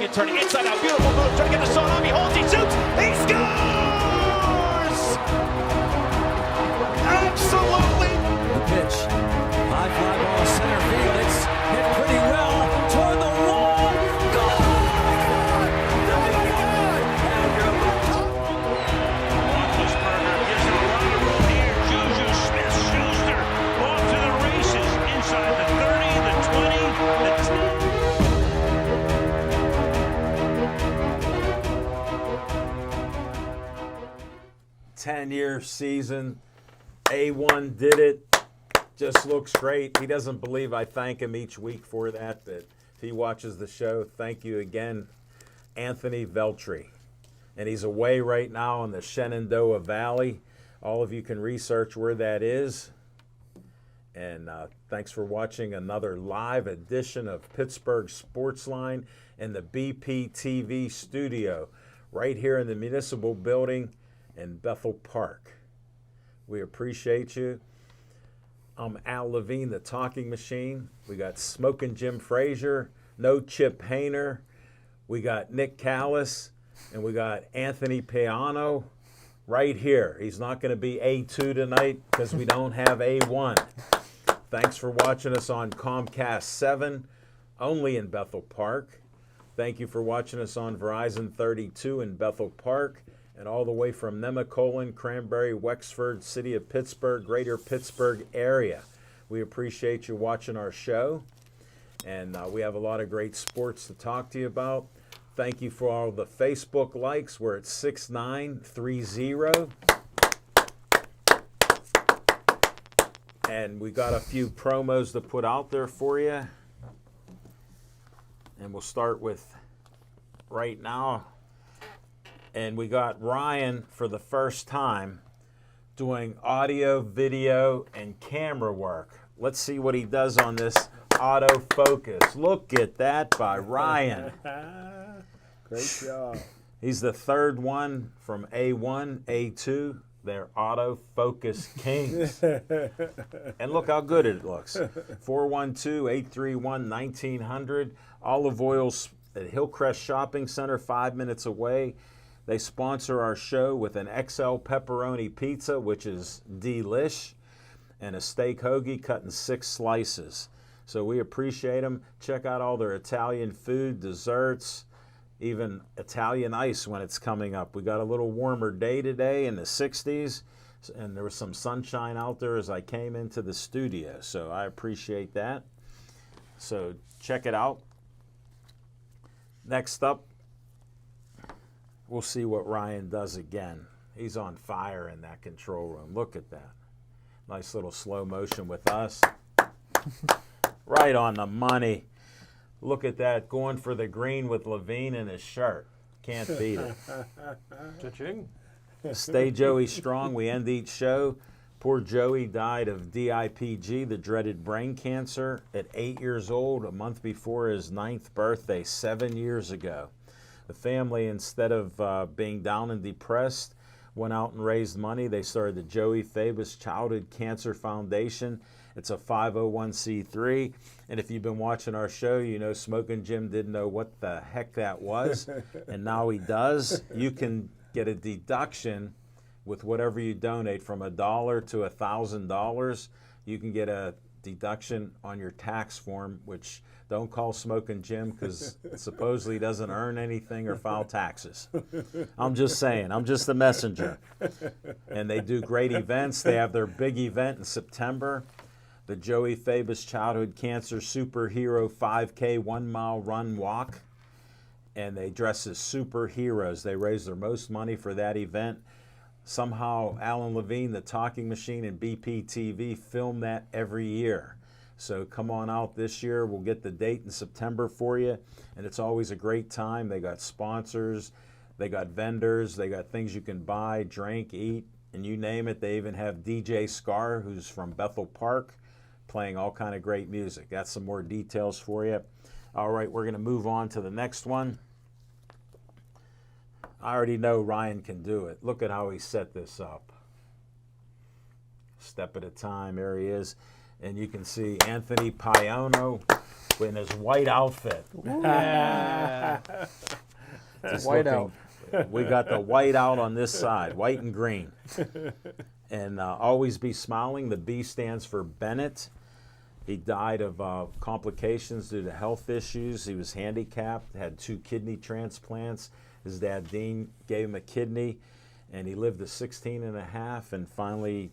Frazier turning inside out. Beautiful move. Trying to get the shot off. He holds. He shoots. He scores! Absolutely. The pitch. High fly ball center field. It's hit pretty well toward the wall. Goal! Roethlisberger gives it a lot of room here. Juju Smith-Schuster off to the races inside the 30, the 20, the 10-year season. A1 did it. Just looks great. He doesn't believe I thank him each week for that, but if he watches the show, thank you again, Anthony Veltri. And he's away right now in the Shenandoah Valley. All of you can research where that is. And thanks for watching another live edition of Pittsburgh Sportsline in the BPTV studio right here in the Municipal Building in Bethel Park. We appreciate you. I'm Al Levine, the talking machine. We got Smoking Jim Frazier, No Chip Hayner. We got Nick Callis, and we got Anthony Piano right here. He's not going to be A2 tonight because we don't have A1. Thanks for watching us on Comcast 7, only in Bethel Park. Thank you for watching us on Verizon 32 in Bethel Park, and all the way from Nemacolin, Cranberry, Wexford, City of Pittsburgh, Greater Pittsburgh area. We appreciate you watching our show, and we have a lot of great sports to talk to you about. Thank you for all the Facebook likes. We're at 6930. And we got a few promos to put out there for you. And we'll start with right now. And we got Ryan for the first time doing audio, video, and camera work. Let's see what he does on this autofocus. Look at that by Ryan. Great job. He's the third one from A1, A2. They're autofocus kings. And look how good it looks. 412-831-1900. Olive Oil's at Hillcrest Shopping Center, 5 minutes away. They sponsor our show with an XL pepperoni pizza, which is delish, and a steak hoagie cut in 6 slices. So we appreciate them. Check out all their Italian food, desserts, even Italian ice when it's coming up. We got a little warmer day today in the 60s, and there was some sunshine out there as I came into the studio. So I appreciate that. So check it out. Next up, we'll see what Ryan does again. He's on fire in that control room. Look at that. Nice little slow motion with us. Right on the money. Look at that, going for the green with Levine in his shirt. Can't beat it. Cha-ching. Stay Joey strong. We end each show. Poor Joey died of DIPG, the dreaded brain cancer, at 8 years old, a month before his 9th birthday, 7 years ago. The family, instead of being down and depressed, went out and raised money. They started the Joey Fabus Childhood Cancer Foundation. It's a 501c3. And if you've been watching our show, you know Smoking Jim didn't know what the heck that was. And now he does. You can get a deduction with whatever you donate, from $1 to $1,000. You can get a deduction on your tax form, which don't call Smoking Jim because supposedly he doesn't earn anything or file taxes. I'm just saying. I'm just the messenger. And they do great events. They have their big event in September, the Joey Fabus Childhood Cancer Superhero 5K 1 mile run walk. And they dress as superheroes. They raise their most money for that event. Somehow Alan Levine, the talking machine, and BPTV film that every year. So come on out this year. We'll get the date in September for you. And it's always a great time. They got sponsors. They got vendors. They got things you can buy, drink, eat, and you name it. They even have DJ Scar, who's from Bethel Park, playing all kind of great music. Got some more details for you. All right, we're going to move on to the next one. I already know Ryan can do it. Look at how he set this up. Step at a time. There he is. And you can see Anthony Piono in his white outfit. Just White looking- We got the white out on this side, white and green. And always be smiling. The B stands for Bennett. He died of complications due to health issues. He was handicapped, had 2 kidney transplants. His dad, Dean, gave him a kidney, and he lived to 16 and a half, and finally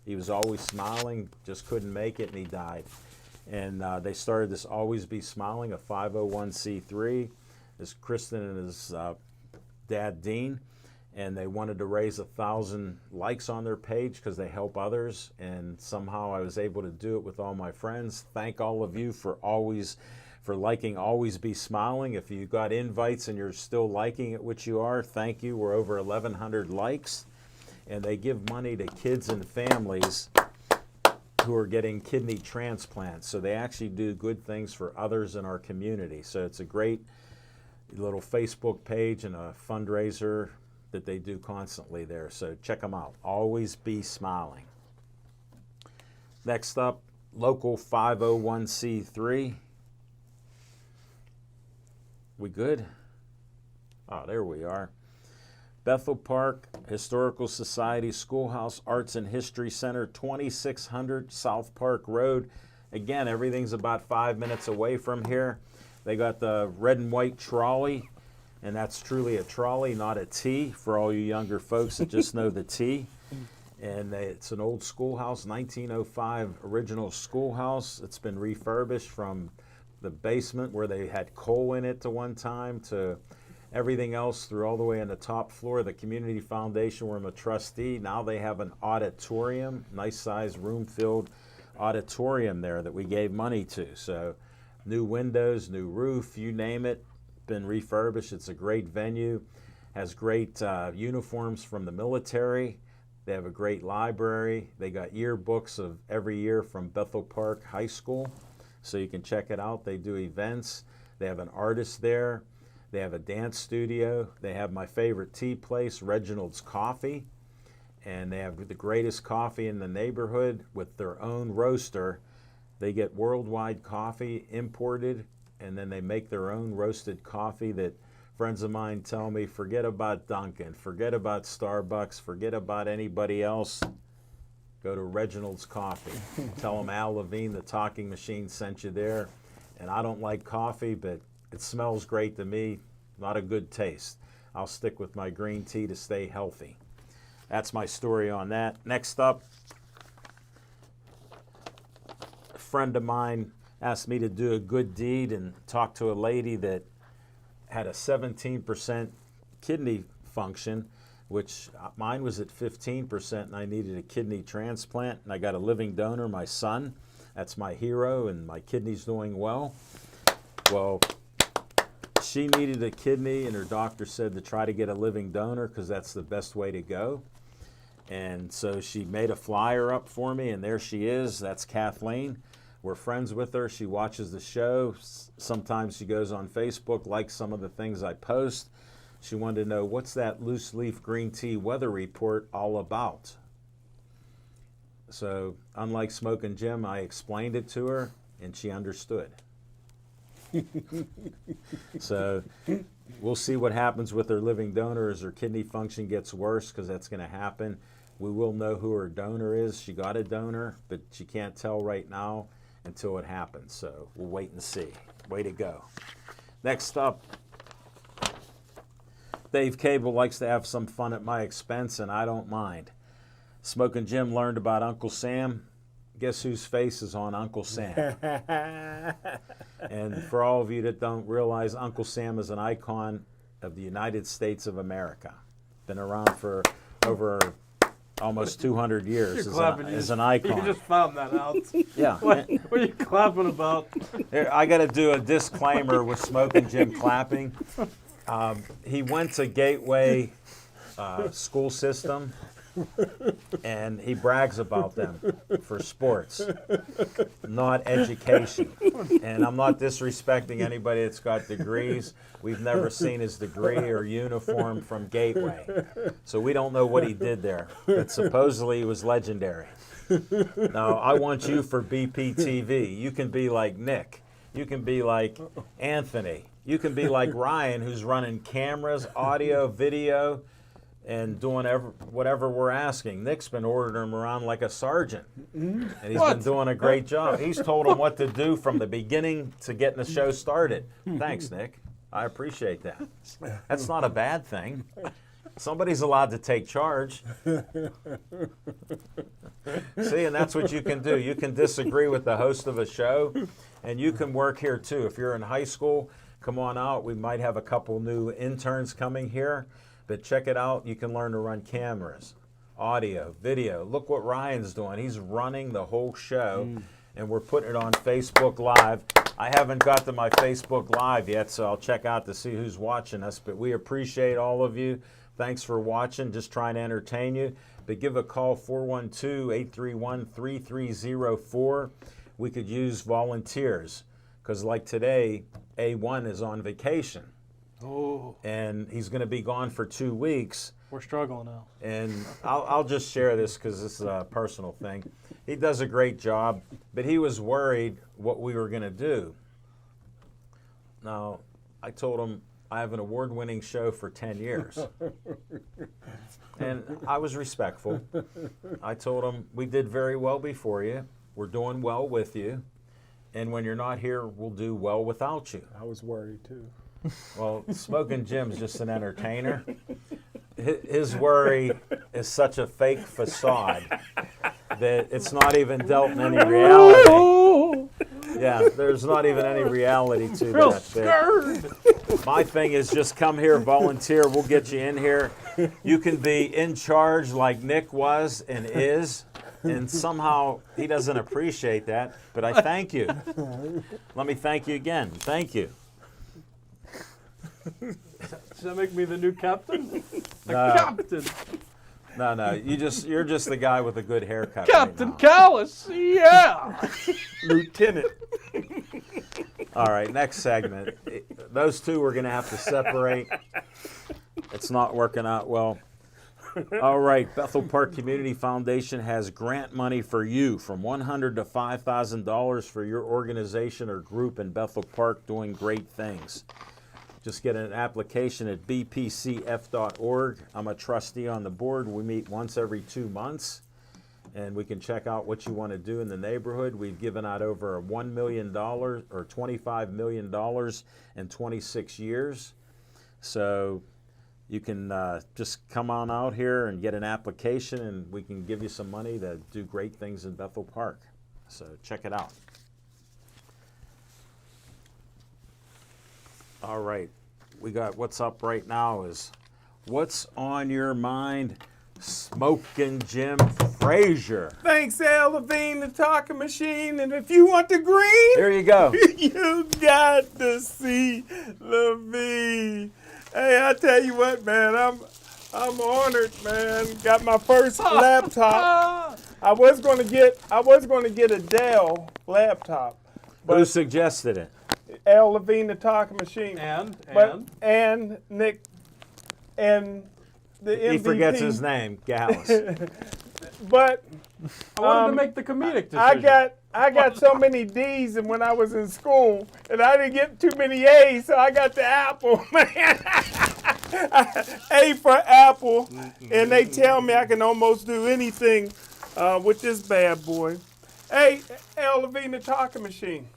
he was always smiling, just couldn't make it, and he died. And they started this Always Be Smiling, a 501c3. This Kristen and his dad, Dean, and they wanted to raise 1,000 likes on their page because they help others, and somehow I was able to do it with all my friends. Thank all of you for liking Always Be Smiling. If you got invites and you're still liking it, which you are, thank you. We're over 1,100 likes, and they give money to kids and families who are getting kidney transplants. So they actually do good things for others in our community. So it's a great little Facebook page and a fundraiser that they do constantly there. So check them out. Always Be Smiling. Next up, local 501c3. We good? Oh, there we are. Bethel Park Historical Society Schoolhouse Arts and History Center, 2600 South Park Road. Again, everything's about 5 minutes away from here. They got the red and white trolley, and that's truly a trolley, not a T, for all you younger folks that just know the T. And it's an old schoolhouse, 1905 original schoolhouse. It's been refurbished from the basement where they had coal in it to one time to everything else through all the way on the top floor. The Community Foundation, where I'm a trustee, now they have an auditorium, nice sized room-filled auditorium there that we gave money to. So new windows, new roof, you name it, been refurbished. It's a great venue, has great uniforms from the military. They have a great library. They got yearbooks of every year from Bethel Park High School, so you can check it out. They do events. They have an artist there. They have a dance studio. They have my favorite tea place, Reginald's Coffee, and they have the greatest coffee in the neighborhood with their own roaster. They get worldwide coffee imported, and then they make their own roasted coffee that friends of mine tell me, forget about Dunkin', forget about Starbucks, forget about anybody else. Go to Reginald's Coffee. Tell them Al Levine, the talking machine, sent you there. And I don't like coffee, but it smells great to me. Not a good taste. I'll stick with my green tea to stay healthy. That's my story on that. Next up, a friend of mine asked me to do a good deed and talk to a lady that had a 17% kidney function, which mine was at 15%, and I needed a kidney transplant, and I got a living donor, my son. That's my hero, and my kidney's doing well. Well, she needed a kidney, and her doctor said to try to get a living donor because that's the best way to go. And so she made a flyer up for me, and there she is. That's Kathleen. We're friends with her. She watches the show. Sometimes she goes on Facebook, likes some of the things I post. She wanted to know, what's that loose leaf green tea weather report all about? So, unlike Smokin' Jim, I explained it to her, and she understood. So, we'll see what happens with her living donor as her kidney function gets worse, because that's going to happen. We will know who her donor is. She got a donor, but she can't tell right now until it happens. So, we'll wait and see. Way to go. Next up, Dave Cable likes to have some fun at my expense, and I don't mind. Smokin' Jim learned about Uncle Sam. Guess whose face is on Uncle Sam? And for all of you that don't realize, Uncle Sam is an icon of the United States of America. Been around for over almost 200 years as an icon. You just found that out. Yeah. What are you clapping about? Here, I got to do a disclaimer with Smokin' Jim clapping. He went to Gateway school system, and he brags about them for sports, not education. And I'm not disrespecting anybody that's got degrees. We've never seen his degree or uniform from Gateway, so we don't know what he did there, but supposedly he was legendary. Now, I want you for BPTV. You can be like Nick. You can be like Anthony. You can be like Ryan, who's running cameras, audio, video, and doing whatever we're asking. Nick's been ordering him around like a sergeant, and he's been doing a great job. He's told him what to do from the beginning to getting the show started. Thanks, Nick. I appreciate that. That's not a bad thing. Somebody's allowed to take charge. See, and that's what you can do. You can disagree with the host of a show, and you can work here too. If you're in high school, come on out. We might have a couple new interns coming here, but check it out. You can learn to run cameras, audio, video. Look what Ryan's doing. He's running the whole show, and we're putting it on Facebook Live. I haven't got to my Facebook Live yet, so I'll check out to see who's watching us, but we appreciate all of you. Thanks for watching, just trying to entertain you. But give a call, 412-831-3304. We could use volunteers, because like today, A1 is on vacation. Oh, And he's going to be gone for 2 weeks. we're struggling now. And I'll just share this because this is a personal thing. He does a great job, but he was worried what we were going to do. Now, I told him, I have an award-winning show for 10 years. And I was respectful. I told him, we did very well before you. We're doing well with you. And when you're not here, we'll do well without you. I was worried too. Well, Smoking Jim's just an entertainer. His worry is such a fake facade that it's not even dealt in any reality. Yeah, there's not even any reality to that. My thing is just come here, volunteer. We'll get you in here. You can be in charge like Nick was and is, and somehow he doesn't appreciate that, but I thank you. Let me thank you again. Thank you. Does that make me the new captain? No. Captain! No, you're just the guy with a good haircut. Captain right now. Callis! Yeah! Lieutenant. All right, next segment. Those two we're going to have to separate. It's not working out well. All right, Bethel Park Community Foundation has grant money for you from $100 to $5,000 for your organization or group in Bethel Park doing great things. Just get an application at bpcf.org. I'm a trustee on the board. We meet once every 2 months, and we can check out what you want to do in the neighborhood. We've given out over $1 million or $25 million in 26 years. So you can just come on out here and get an application, and we can give you some money to do great things in Bethel Park. So check it out. All right, we got what's up right now is What's on Your Mind, Smoking Jim Frazier. Thanks, Al Levine, the talking machine. And if you want the green, Here you go. you got to see Levine. Hey, I tell you what, man, I'm honored, man. Got my first laptop. I was going to get a Dell laptop. Who suggested it? Al Levine, the talking machine. And Nick and the MVP. He forgets his name, Gallus. But I wanted to make the comedic decision. I got so many D's and when I was in school, and I didn't get too many A's, so I got the Apple, man. A for Apple, and they tell me I can almost do anything with this bad boy. Hey, Al Levine, the talking machine.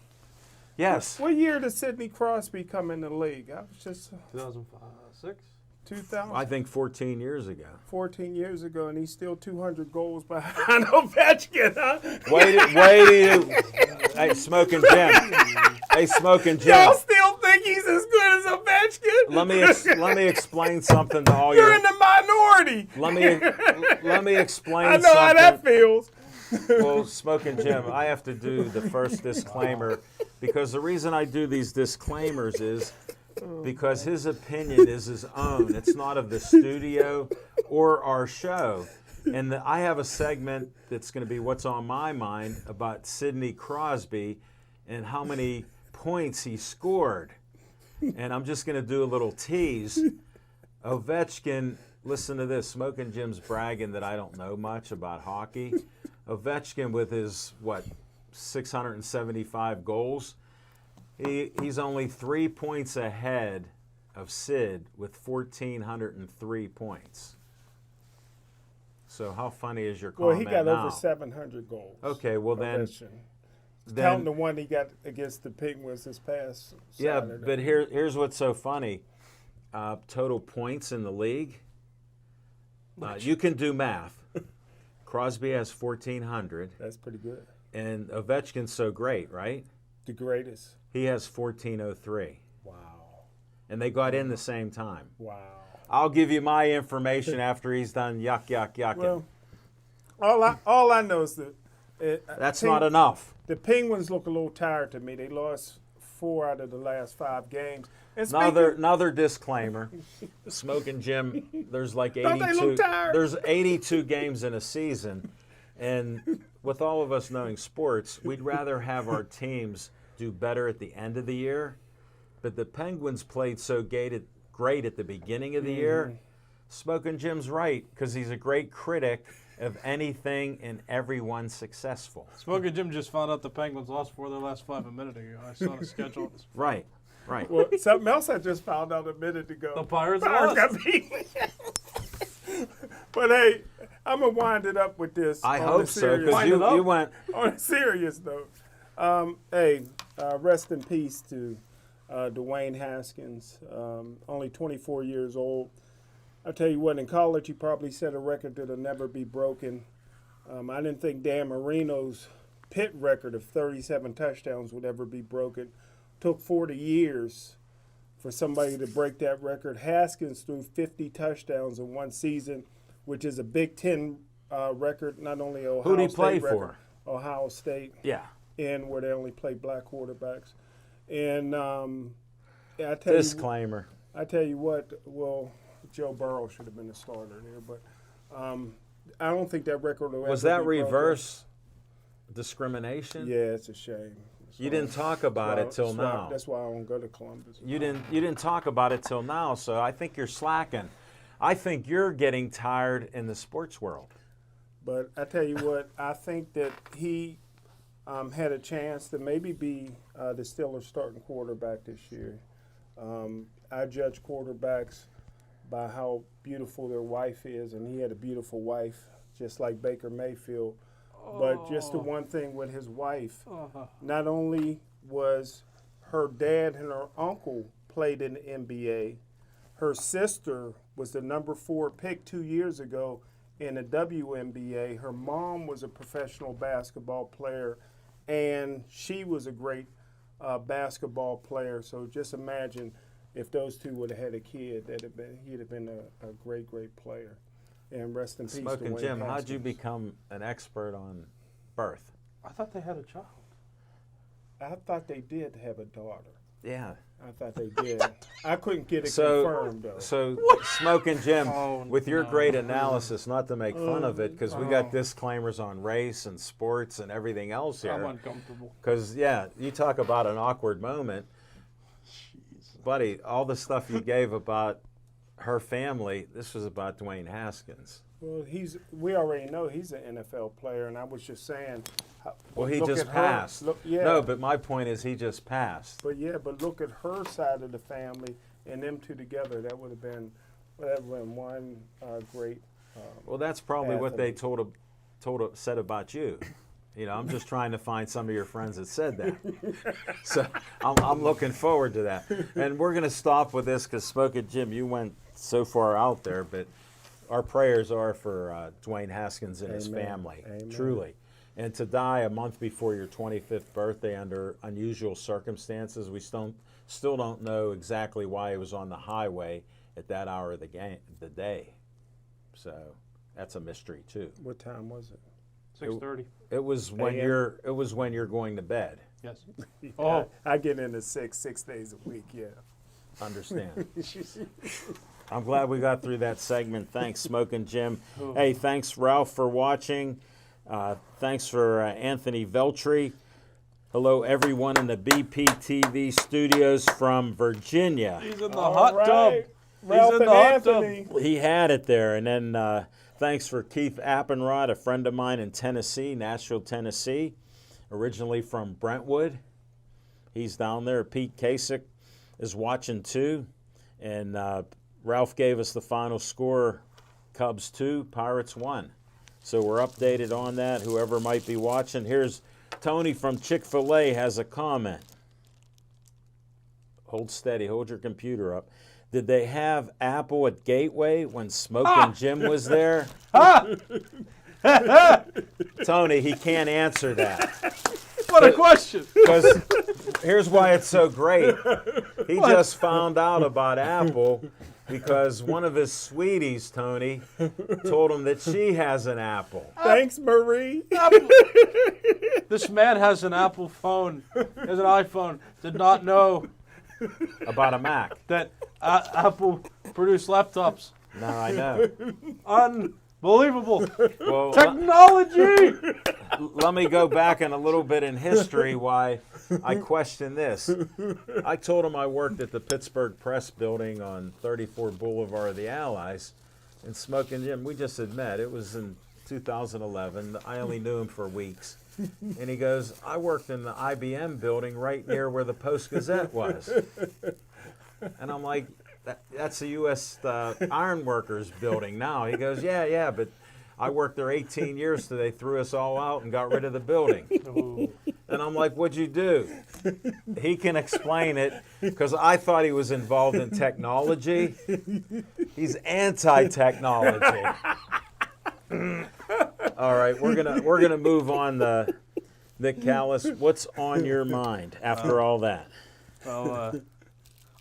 Yes. What year did Sidney Crosby come in the league? I was just 2006? 2000. I think 14 years ago. 14 years ago, and he's still 200 goals behind Ovechkin, huh? Hey, Smoking Jim. Hey, Smoking Jim. Y'all still think he's as good as Ovechkin? Let me explain something to all You're in the minority. Let me explain I know something. how that feels. Well, Smoking Jim, I have to do the first disclaimer because the reason I do these disclaimers is because his opinion is his own. It's not of the studio or our show. And I have a segment that's going to be what's on my mind about Sidney Crosby and how many points he scored. And I'm just going to do a little tease. Ovechkin, listen to this. Smoking Jim's bragging that I don't know much about hockey. Ovechkin with his, 675 goals. He's only 3 points ahead of Sid with 1,403 points. So how funny is your comment Well, he got now? over 700 goals. Okay, well then counting the one he got against the Penguins this past Saturday. but here's what's so funny. Total points in the league. You can do math. Crosby has 1,400. That's pretty good. And Ovechkin's so great, right? The greatest. He has 1,403. Wow. And they got in the same time. Wow. I'll give you my information after he's done yucking. Well, all I know is that That's not enough. the Penguins look a little tired to me. They lost 4 out of the last 5 games. And Another disclaimer. Smoking Jim, there's like Don't they 82 look tired? there's 82 games in a season. And with all of us knowing sports, we'd rather have our teams do better at the end of the year. But the Penguins played so great at the beginning of the year. Smoking Jim's right, because he's a great critic of anything and everyone successful. Smoking Jim just found out the Penguins lost 4 of their last 5 a minute ago. I saw the schedule. Right. well, something else I just found out a minute ago. The Pirates got lost. beat. But hey, I'm gonna wind it up with this. I on hope a so, serious- because you went. On a serious note, rest in peace to Dwayne Haskins, only 24 years old. I'll tell you what, in college he probably set a record that'll never be broken. I didn't think Dan Marino's Pitt record of 37 touchdowns would ever be broken. Took 40 years for somebody to break that record. Haskins threw 50 touchdowns in one season, which is a Big Ten record, not only Ohio Who'd he State play record, for? Ohio State, Yeah. and where they only play black quarterbacks. And Disclaimer. I tell you what, well, Joe Burrow should have been the starter there, but I don't think that record will Was ever that be broken. reverse discrimination? Yeah, it's a shame. You didn't talk about it till now. That's why I don't go to Columbus. You didn't talk about it till now, so I think you're slacking. I think you're getting tired in the sports world. But I tell you what, I think that he had a chance to maybe be the Steelers' starting quarterback this year. I judge quarterbacks by how beautiful their wife is, and he had a beautiful wife, just like Baker Mayfield. But just the one thing with his wife, not only was her dad and her uncle played in the NBA, her sister was the number 4 pick 2 years ago in the WNBA. Her mom was a professional basketball player, and she was a great basketball player. So just imagine if those two would have had a kid, he'd have been a great, great player. And rest in peace, Smoking Dwayne Jim, how'd Haskins. you become an expert on birth? I thought they had a child. I thought they did have a daughter. Yeah. I thought they did. I couldn't get it confirmed, though. So Smoking Jim, with your no. great analysis, not to make fun of it, because we got disclaimers on race and sports and everything else I'm here. uncomfortable. Because, yeah, you talk about an awkward moment. Buddy, all the stuff you gave about her family, this was about Dwayne Haskins. Well, we already know he's an NFL player, and I was just saying. Well, he look just at her. passed. Yeah. No, but my point is he just passed. But look at her side of the family, and them two together. That would have been one great. Well, that's probably what they said about you. You know, I'm just trying to find some of your friends that said that. So I'm looking forward to that. And we're going to stop with this because Smoking Jim, you went so far out there, but our prayers are for Dwayne Haskins and his family, truly. And to die a month before your 25th birthday under unusual circumstances, we still don't know exactly why he was on the highway at that hour of the day. So that's a mystery too. What time was it? 6:30. It was when you're going to bed. Yes. I get into 6 days a week. Yeah. Understand. I'm glad we got through that segment. Thanks, Smoking Jim. Hey, thanks, Ralph, for watching. Thanks for Anthony Veltri. Hello, everyone in the BPTV studios from Virginia. He's in the hot tub. Ralph He's in and the hot tub. Anthony. He had it there. And then thanks for Keith Appenrod, a friend of mine in Tennessee, Nashville, Tennessee, originally from Brentwood. He's down there. Pete Kasich is watching too. And Ralph gave us the final score, Cubs 2, Pirates 1. So we're updated on that, whoever might be watching. Here's Tony from Chick-fil-A has a comment. Hold steady, hold your computer up. Did they have Apple at Gateway when Smoking Jim was there? Tony, he can't answer that. What a question. Because here's why it's so great. He just found out about Apple because one of his sweeties, Tony, told him that she has an Apple. Thanks, Marie. This man has an Apple phone, has an iPhone, did not know About a Mac. that Apple produced laptops. No, I know. Unbelievable. Well, Technology! let me go back in a little bit in history why I question this. I told him I worked at the Pittsburgh Press building on 34 Boulevard of the Allies, and Smoking Jim, we just had met. It was in 2011. I only knew him for weeks. And he goes, I worked in the IBM building right near where the Post-Gazette was. And I'm like, that's the U.S. Ironworkers building now. He goes, yeah, but I worked there 18 years till they threw us all out and got rid of the building. And I'm like, what'd you do? He can explain it because I thought he was involved in technology. He's anti-technology. All right, we're gonna move on. Nick Callis, what's on your mind after all that? Well,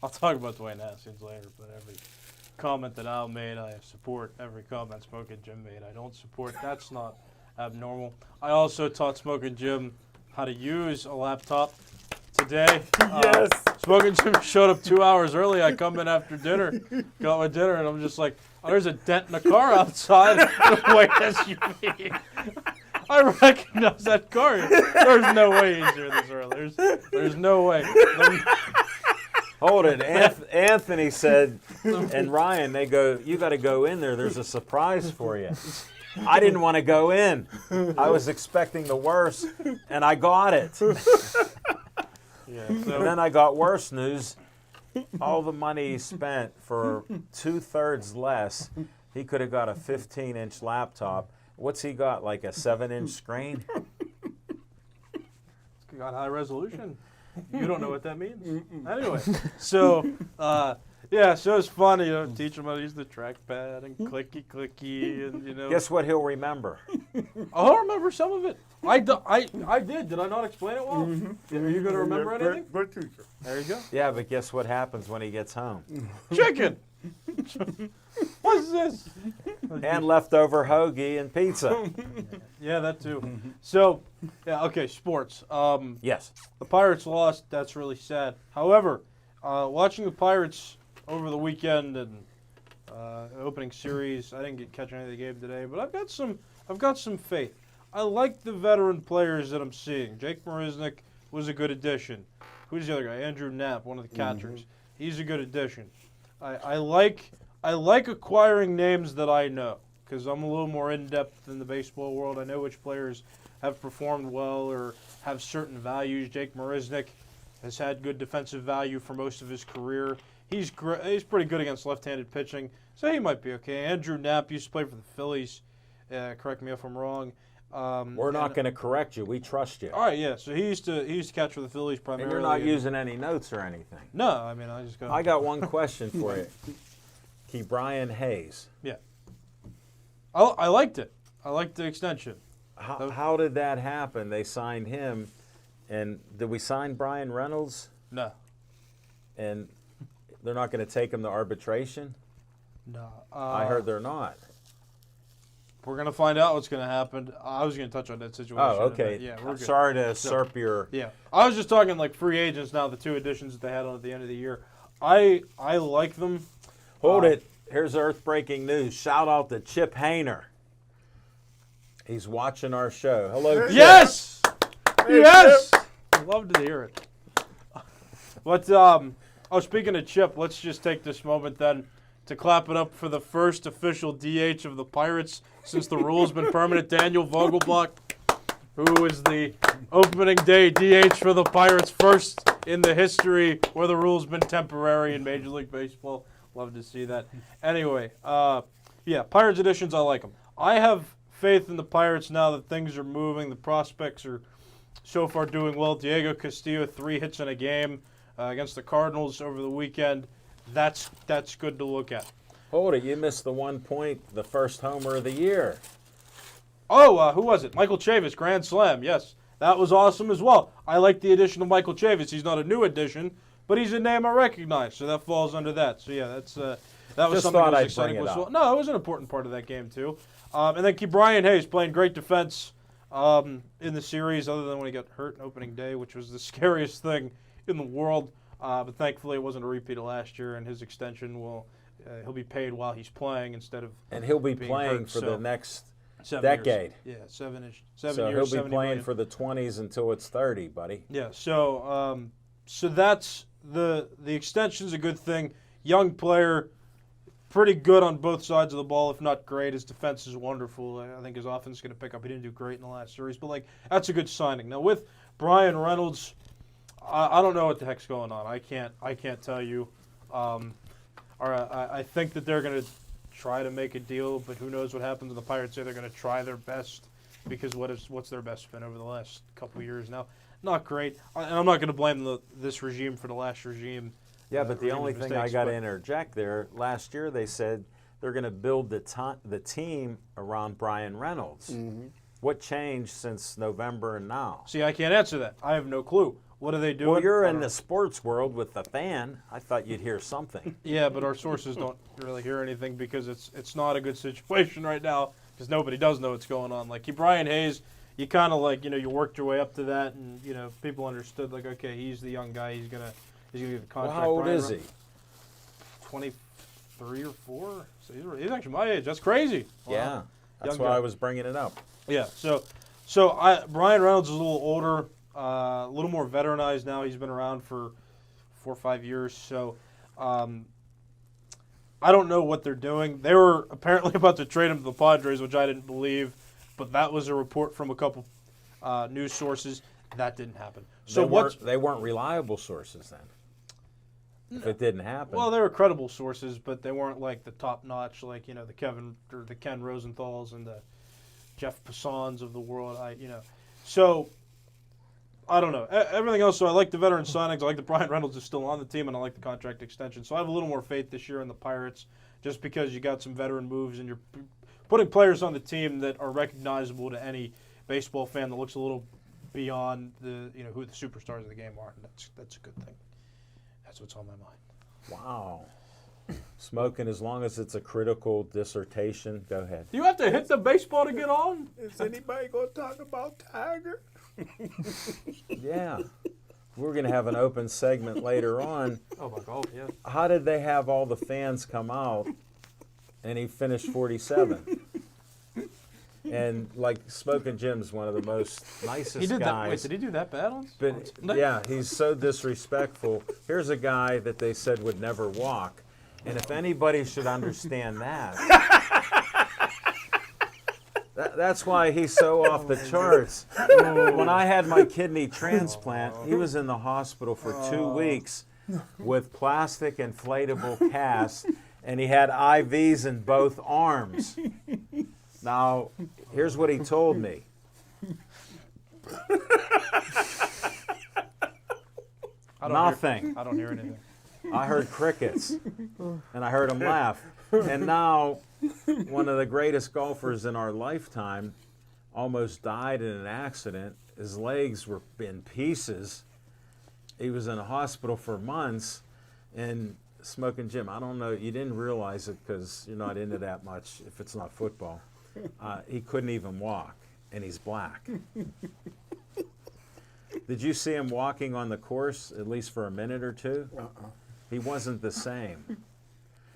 I'll talk about Dwayne Haskins later, but every comment that Al made, I support. Every comment Smoking Jim made, I don't support. That's not abnormal. I also taught Smoking Jim how to use a laptop today. Yes. Smoking Jim showed up 2 hours early. I come in after dinner, got my dinner, and I'm just like, oh, there's a dent in the car outside. The white SUV. I recognize that car. There's no way he's here this early. There's no way. Hold it. Anthony said, and Ryan, they go, you got to go in there. There's a surprise for you. I didn't want to go in. I was expecting the worst, and I got it. Yeah, And so, then I got worse news. All the money he spent for 2/3 less, he could have got a 15-inch laptop. What's he got, like a 7-inch screen? got high resolution. You don't know what that means. Anyway, so yeah, so it's fun, teach him how to use the trackpad and clicky, and Guess what he'll remember? I'll remember some of it. I did. Did I not explain it well? Are you going to remember anything? Good teacher. There you go. Yeah, but guess what happens when he gets home? Chicken. What's this? And leftover hoagie and pizza. Yeah, that too. So, yeah, okay, sports. Yes. The Pirates lost. That's really sad. However, watching the Pirates over the weekend and opening series, I didn't catch any of the game today, but I've got some faith. I like the veteran players that I'm seeing. Jake Marisnick was a good addition. Who's the other guy? Andrew Knapp, one of the catchers. He's a good addition. I like acquiring names that I know because I'm a little more in depth in the baseball world. I know which players have performed well or have certain values. Jake Marisnick has had good defensive value for most of his career. He's pretty good against left-handed pitching, so he might be okay. Andrew Knapp used to play for the Phillies. Correct me if I'm wrong. We're not going to correct you. We trust you. All right, yeah. So he used to catch for the Phillies And primarily. you're not using any notes or anything. No, I mean I just got. I got one question for you. Brian Hayes. Yeah. I liked it. I liked the extension. How did that happen? They signed him, and did we sign Brian Reynolds? No. And they're not going to take him to arbitration? No. I heard they're not. We're going to find out what's going to happen. I was going to touch on that situation. Oh, okay. Yeah, we're good. Sorry to usurp your... Yeah. I was just talking like free agents now, the two additions that they had on at the end of the year. I like them. Hold it. Here's earth-breaking news. Shout out to Chip Hayner. He's watching our show. Hello, Chip. Yes! Yes! I'd love to hear it. But, speaking of Chip, let's just take this moment then to clap it up for the first official DH of the Pirates since the rule's been permanent, Daniel Vogelbach, who is the opening day DH for the Pirates, first in the history where the rule's been temporary in Major League Baseball. Love to see that. Anyway, Pirates editions, I like them. I have faith in the Pirates now that things are moving. The prospects are so far doing well. Diego Castillo, 3 hits in a game against the Cardinals over the weekend. That's good to look at. Hold it, you missed the 1 point, the first homer of the year. Oh, who was it? Michael Chavis, grand slam. Yes, that was awesome as well. I like the addition of Michael Chavis. He's not a new addition, but he's a name I recognize, so that falls under that. So yeah, that was Just something thought that was I'd exciting. bring it up. No, it was an important part of that game too. And then Brian Hayes playing great defense in the series, other than when he got hurt in opening day, which was the scariest thing in the world. But thankfully, it wasn't a repeat of last year, and his extension he'll be paid while he's playing instead of And he'll be being playing hurt, for so the next 7 decade. years. Yeah, 7 years. So he'll be 70 playing million. for the 20s until it's 30, buddy. Yeah, so that's the extension's a good thing. Young player, pretty good on both sides of the ball, if not great. His defense is wonderful. I think his offense is going to pick up. He didn't do great in the last series, but that's a good signing. Now with Brian Reynolds, I don't know what the heck's going on. I can't tell you. I think that they're going to try to make a deal, but who knows what happens. And the Pirates say they're going to try their best, because what's their best been over the last couple of years now? Not great. And I'm not going to blame this regime for the last regime. Yeah, but the only thing I got to but- interject there, last year they said they're going to build the team around Brian Reynolds. Mm-hmm. What changed since November and now? See, I can't answer that. I have no clue. What are they doing? Well, you're I in don't the know. sports world with the fan. I thought you'd hear something. Yeah, but our sources don't really hear anything because it's not a good situation right now because nobody does know what's going on. Like Brian Hayes, you kind of you worked your way up to that, and people understood okay, he's the young guy. He's gonna get the contract. Well, how old Brian is he? 23 or 4. So he's actually my age. That's crazy. Wow. Yeah, that's Young why guy. I was bringing it up. Yeah. So Brian Reynolds is a little older, a little more veteranized now. He's been around for 4 or 5 years. So I don't know what they're doing. They were apparently about to trade him to the Padres, which I didn't believe, but that was a report from a couple news sources. That didn't happen. So they weren't reliable sources then. If it didn't happen. Well, they were credible sources, but they weren't the top notch, the Kevin or the Ken Rosenthals and the Jeff Passons of the world. So I don't know. Everything else. So I like the veteran signings. I like that Brian Reynolds is still on the team, and I like the contract extension. So I have a little more faith this year in the Pirates, just because you got some veteran moves and you're putting players on the team that are recognizable to any baseball fan that looks a little beyond the who the superstars of the game are. And that's a good thing. That's what's on my mind. Wow. Smoking, as long as it's a critical dissertation, go ahead. Do you have to hit the baseball to get on? Is anybody going to talk about Tiger? Yeah. We're going to have an open segment later on. Oh my God, yeah. How did they have all the fans come out and he finished 47? And Smoking Jim's one of the most nicest He did guys. that. Wait, did he do that bad on? But yeah, he's so disrespectful. Here's a guy that they said would never walk. And if anybody should understand that, that's why he's so off the charts. When I had my kidney transplant, he was in the hospital for 2 weeks with plastic inflatable casts, and he had IVs in both arms. Now, here's what he told me. Nothing. I don't hear anything. I heard crickets, and I heard him laugh. And now, one of the greatest golfers in our lifetime almost died in an accident. His legs were in pieces. He was in a hospital for months. And Smoking Jim, I don't know, you didn't realize it because you're not into that much if it's not football. He couldn't even walk, and he's black. Did you see him walking on the course, at least for a minute or two? He wasn't the same.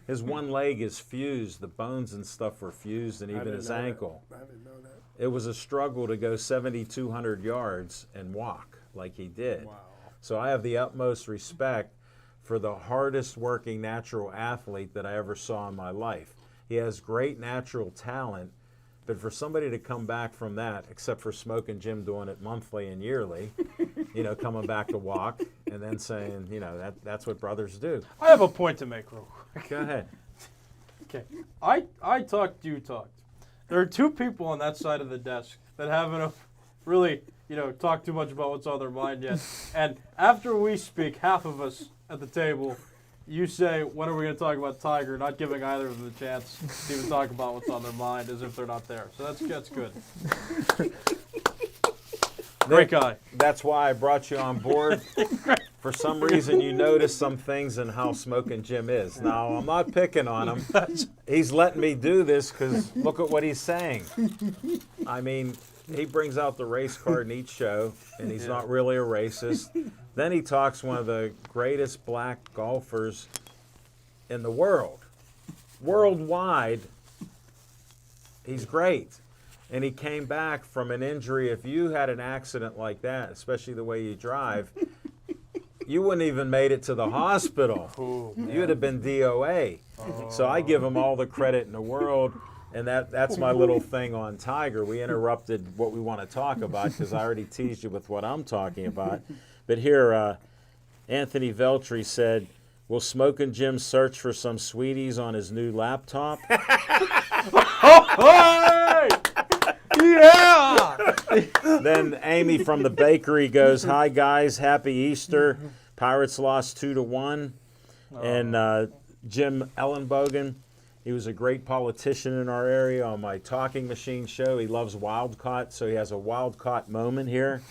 His one leg is fused. The bones and stuff were fused, and even his ankle. I didn't know that. It was a struggle to go 7,200 yards and walk like he did. Wow. So I have the utmost respect for the hardest working natural athlete that I ever saw in my life. He has great natural talent, but for somebody to come back from that, except for Smoking Jim doing it monthly and yearly, coming back to walk and then saying, that's what brothers do. I have a point to make real quick. Go ahead. Okay. I talked, you talked. There are two people on that side of the desk that haven't really, talked too much about what's on their mind yet. And after we speak, half of us at the table, you say, when are we going to talk about Tiger, not giving either of them the chance to even talk about what's on their mind as if they're not there. So that's good. Great guy. That's why I brought you on board. For some reason, you noticed some things in how Smoking Jim is. Now, I'm not picking on him. He's letting me do this because look at what he's saying. I mean, he brings out the race card in each show, and he's not really a racist. Then he talks one of the greatest black golfers in the world. Worldwide, he's great. And he came back from an injury. If you had an accident like that, especially the way you drive, you wouldn't even made it to the hospital. You'd have been DOA. So I give him all the credit in the world. And that's my little thing on Tiger. We interrupted what we want to talk about because I already teased you with what I'm talking about. But here, Anthony Veltri said, will Smoking Jim search for some sweeties on his new laptop? Hey! Yeah! Then Amy from the bakery goes, hi, guys. Happy Easter. Pirates lost 2-1. And Jim Ellenbogen, he was a great politician in our area on my Talking Machine show. He loves Wildcaught, so he has a Wildcaught moment here.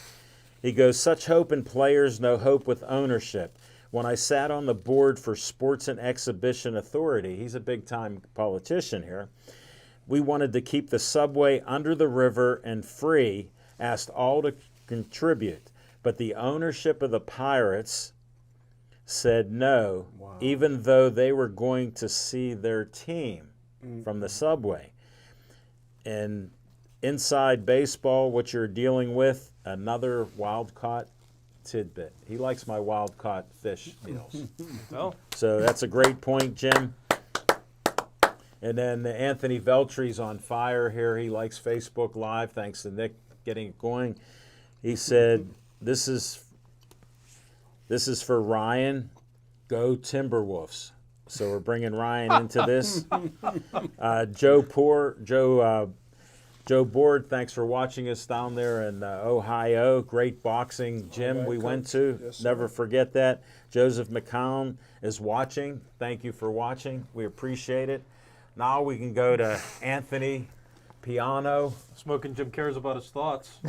He goes, such hope in players, no hope with ownership. When I sat on the board for Sports and Exhibition Authority, he's a big-time politician here, we wanted to keep the subway under the river and free, asked all to contribute. But the ownership of the Pirates said no, even though they were going to see their team from the subway. And inside baseball, what you're dealing with, another wild-caught tidbit. He likes my wild-caught fish meals. Oh. So that's a great point, Jim. And then Anthony Veltri's on fire here. He likes Facebook Live, thanks to Nick getting it going. He said, this is for Ryan. Go Timberwolves. So we're bringing Ryan into this. Joe Board, thanks for watching us down there in Ohio. Great boxing gym we went to. Yes, Never forget that. Joseph McCown is watching. Thank you for watching. We appreciate it. Now we can go to Anthony Piano. Smoking Jim cares about his thoughts.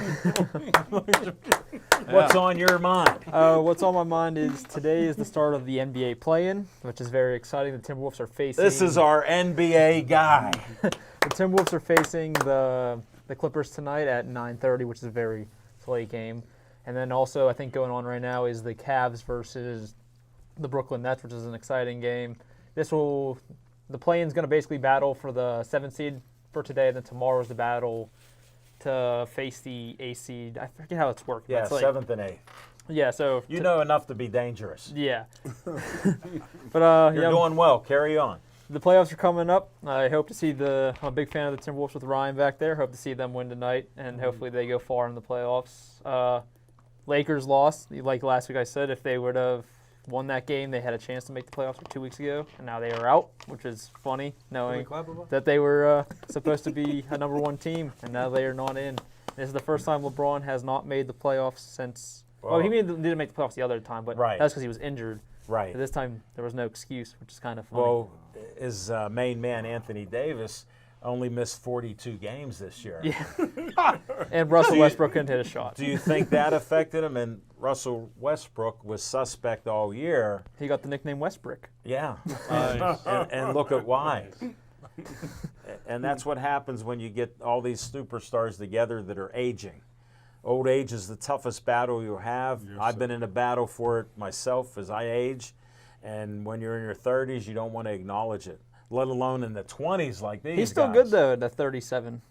What's on your mind? What's on my mind is today is the start of the NBA play-in, which is very exciting. The Timberwolves are facing. This is our NBA guy. The Timberwolves are facing the Clippers tonight at 9:30, which is a very late game. And then also, I think going on right now is the Cavs versus the Brooklyn Nets, which is an exciting game. The play-in is going to basically battle for the 7th seed for today, and then tomorrow is the battle to face the 8th seed. I forget how it's working. Yeah, it's like, 7th and 8th. Yeah, so You know enough to be dangerous. yeah. But You're doing well. Carry on. the playoffs are coming up. I hope to see I'm a big fan of the Timberwolves with Ryan back there. Hope to see them win tonight, and hopefully they go far in the playoffs. Lakers lost. Like last week I said, if they would have won that game, they had a chance to make the playoffs 2 weeks ago, and now they are out, which is funny, knowing that they were supposed to be a number one team, and now they are not in. This is the first time LeBron has not made the playoffs since. Well, he didn't make the playoffs the other time, but that's because he was injured. Right. This time there was no excuse, which is kind of funny. Well, his main man, Anthony Davis, only missed 42 games this year. Yeah. And Russell Westbrook couldn't hit a shot. Do you think that affected him? And Russell Westbrook was suspect all year. He got the nickname Westbrook. Yeah. And look at why. And that's what happens when you get all these superstars together that are aging. Old age is the toughest battle you have. I've been in a battle for it myself as I age. And when you're in your 30s, you don't want to acknowledge it, let alone in the 20s like these He's still guys. good though at 37.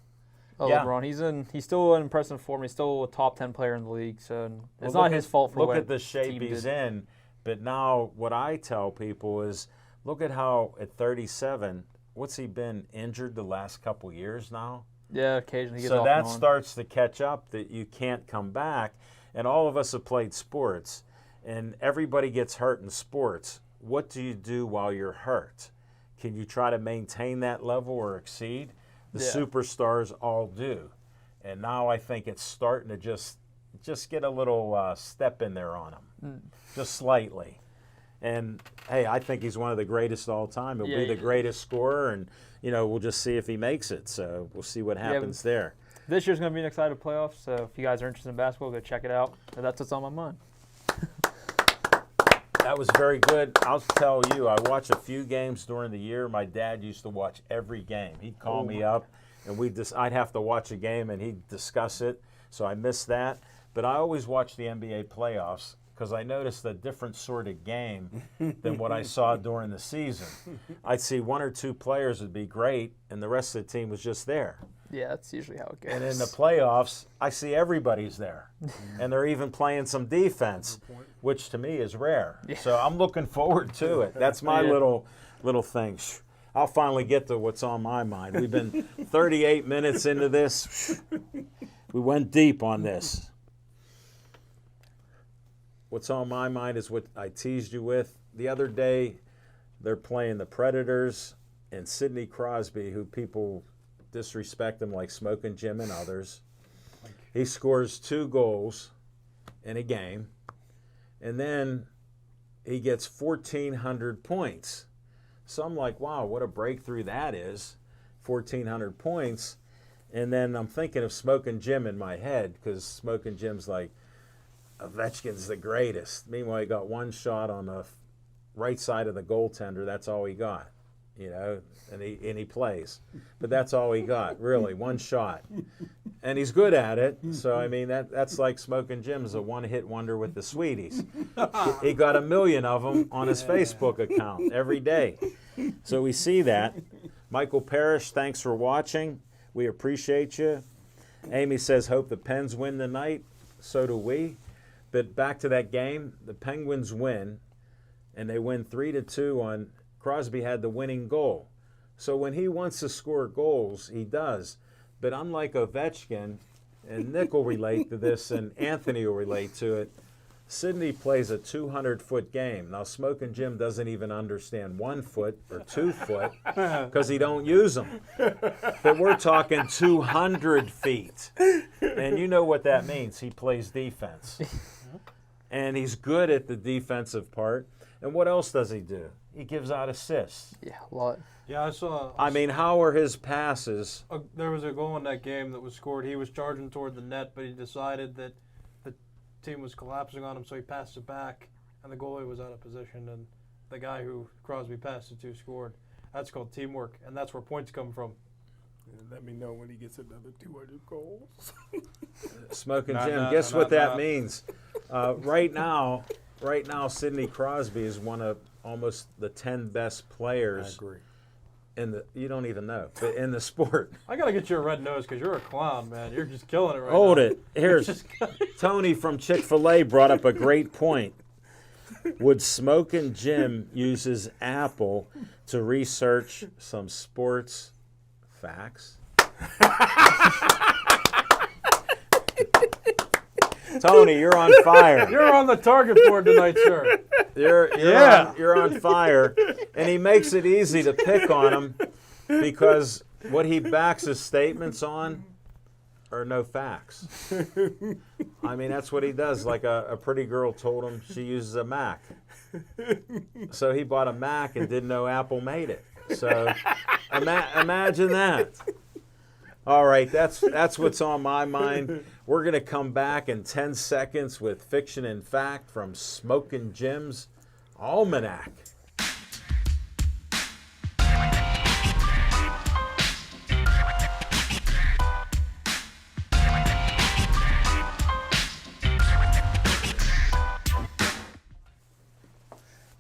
Yeah. LeBron, he's still in impressive form. He's still a top 10 player in the league, so it's Well, not his fault for look what at the shape team he's did. in. But now what I tell people is, look at how at 37, what's he been injured the last couple years now? Yeah, occasionally he gets So off that and on. starts to catch up that you can't come back. And all of us have played sports, and everybody gets hurt in sports. What do you do while you're hurt? Can you try to maintain that level or exceed? The Yeah. superstars all do. And now I think it's starting to just get a little step in there on him, just slightly. And, hey, I think he's one of the greatest of all time. He'll Yeah, be the yeah. greatest scorer, and, we'll just see if he makes it. So we'll see what happens there. This year's going to be an exciting playoff, so if you guys are interested in basketball, go check it out. But that's what's on my mind. That was very good. I'll tell you, I watch a few games during the year. My dad used to watch every game. He'd call me up, and I'd have to watch a game, and he'd discuss it. So I missed that. But I always watch the NBA playoffs because I noticed a different sort of game than what I saw during the season. I'd see one or two players would be great, and the rest of the team was just there. Yeah, that's usually how it goes. And in the playoffs, I see everybody's there. And they're even playing some defense, which to me is rare. So I'm looking forward to it. That's my little thing. I'll finally get to what's on my mind. We've been 38 minutes into this. We went deep on this. What's on my mind is what I teased you with. The other day, they're playing the Predators and Sidney Crosby, who people disrespect him like Smoking Jim and others. He scores 2 goals in a game, and then he gets 1,400 points. So I'm like, wow, what a breakthrough that is, 1,400 points. And then I'm thinking of Smoking Jim in my head because Smoking Jim's like, Ovechkin's the greatest. Meanwhile, he got one shot on the right side of the goaltender. That's all he got. And he plays. But that's all he got, really, one shot. And he's good at it. So, I mean, that's like Smoking Jim's a one-hit wonder with the Sweeties. He got 1 million of them on his Facebook account every day. So we see that. Michael Parrish, thanks for watching. We appreciate you. Amy says, hope the Pens win tonight. So do we. But back to that game, the Penguins win, and they win 3-2 on Crosby had the winning goal. So when he wants to score goals, he does. But unlike Ovechkin, and Nick will relate to this, and Anthony will relate to it, Sidney plays a 200-foot game. Now, Smoking Jim doesn't even understand 1 foot or 2 foot because he don't use them. But we're talking 200 feet. And you know what that means. He plays defense. And he's good at the defensive part. And what else does he do? He gives out assists. Yeah, a lot. Yeah, I saw. I mean, how are his passes? There was a goal in that game that was scored. He was charging toward the net, but he decided that the team was collapsing on him, so he passed it back, and the goalie was out of position, and the guy who Crosby passed it to scored. That's called teamwork, and that's where points come from. Let me know when he gets another 200 goals. Smoking Jim, guess what that means? Right now, Sidney Crosby is one of almost the 10 best players. I agree. You don't even know, but in the sport. I gotta get you a red nose because you're a clown, man. You're just killing it right now. Hold it. Here's Tony from Chick-fil-A brought up a great point. Would Smoking Jim use his Apple to research some sports facts? Tony, you're on fire. You're on the target board tonight, sir. You're on fire. And he makes it easy to pick on him because what he backs his statements on are no facts. I mean, that's what he does. Like a pretty girl told him she uses a Mac. So he bought a Mac and didn't know Apple made it. So imagine that. All right, that's what's on my mind. We're going to come back in 10 seconds with Fiction and Fact from Smoking Jim's Almanac.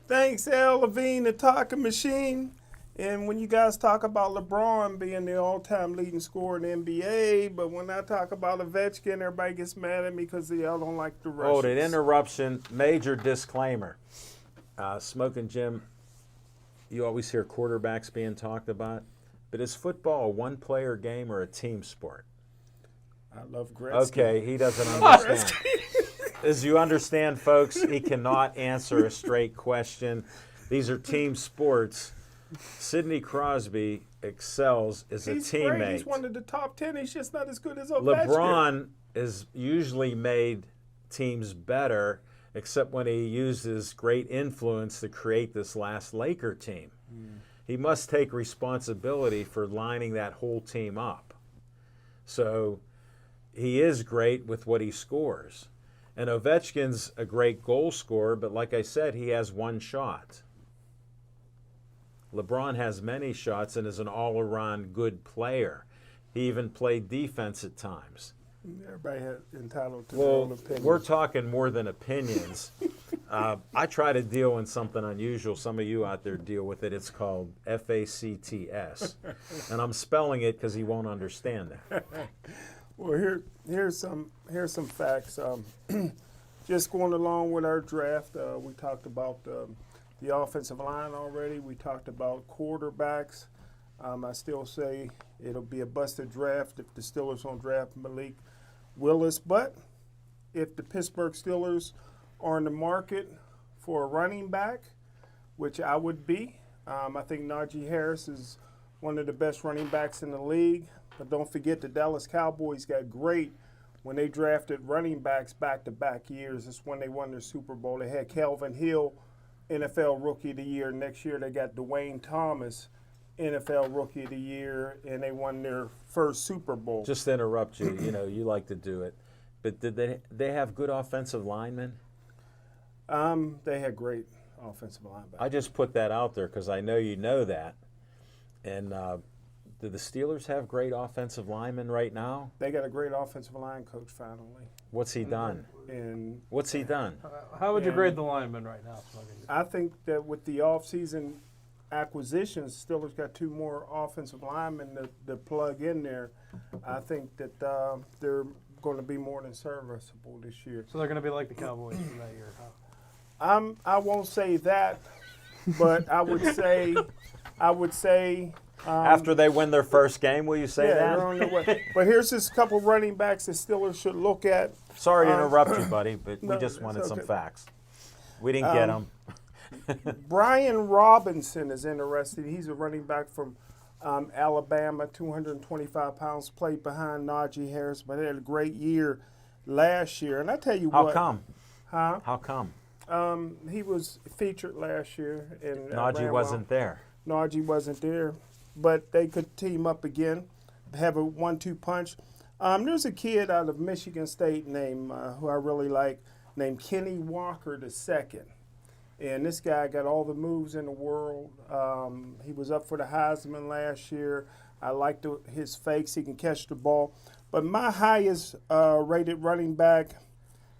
Thanks, Al Levine, the talking machine. And when you guys talk about LeBron being the all-time leading scorer in the NBA, but when I talk about Ovechkin, everybody gets mad at me because y'all don't like the Russians. Hold it, interruption, major disclaimer. Smoking Jim, you always hear quarterbacks being talked about, but is football a one-player game or a team sport? I love Gretzky. Okay, he doesn't understand. As you understand, folks, he cannot answer a straight question. These are team sports. Sidney Crosby excels as He's a teammate. great. He's one of the top 10. He's just not as good as Ovechkin. LeBron has usually made teams better, except when he uses great influence to create this last Laker team. He must take responsibility for lining that whole team up. So he is great with what he scores. And Ovechkin's a great goal scorer, but like I said, he has one shot. LeBron has many shots and is an all-around good player. He even played defense at times. Everybody has entitled to their own Well, opinion. we're talking more than opinions. I try to deal in something unusual. Some of you out there deal with it. It's called FACTS. And I'm spelling it because he won't understand that. Well, here's some facts. Just going along with our draft, we talked about the offensive line already. We talked about quarterbacks. I still say it'll be a busted draft if the Steelers don't draft Malik Willis. But if the Pittsburgh Steelers are in the market for a running back, which I would be, I think Najee Harris is one of the best running backs in the league. But don't forget the Dallas Cowboys got great when they drafted running backs back-to-back years. That's when they won their Super Bowl. They had Calvin Hill, NFL Rookie of the Year. Next year they got Dwayne Thomas, NFL Rookie of the Year, and they won their first Super Bowl. Just to interrupt you, you like to do it. But did they have good offensive linemen? They had great offensive linebackers. I just put that out there because I know you know that. And do the Steelers have great offensive linemen right now? They got a great offensive line coach finally. What's he done? And What's he done? How would you grade the linemen right now? I think that with the offseason acquisitions, Steelers got 2 more offensive linemen to plug in there. I think that they're going to be more than serviceable this year. So they're going to be like the Cowboys from that year, huh? I won't say that, but I would say. After they win their first game, will you say they're on their that? way. But here's just a couple running backs that Steelers should look at. Sorry to interrupt you, buddy, but we No, just it's wanted some okay. facts. We didn't get them. Brian Robinson is interested. He's a running back from Alabama, 225 pounds, played behind Najee Harris, but had a great year last year. And I tell you How what. come? Huh? How come? He was featured last year. And Najee wasn't there. Najee wasn't there, but they could team up again, have a 1-2 punch. There's a kid out of Michigan State named, who I really like, named Kenny Walker II. And this guy got all the moves in the world. He was up for the Heisman last year. I liked his fakes. He can catch the ball. But my highest rated running back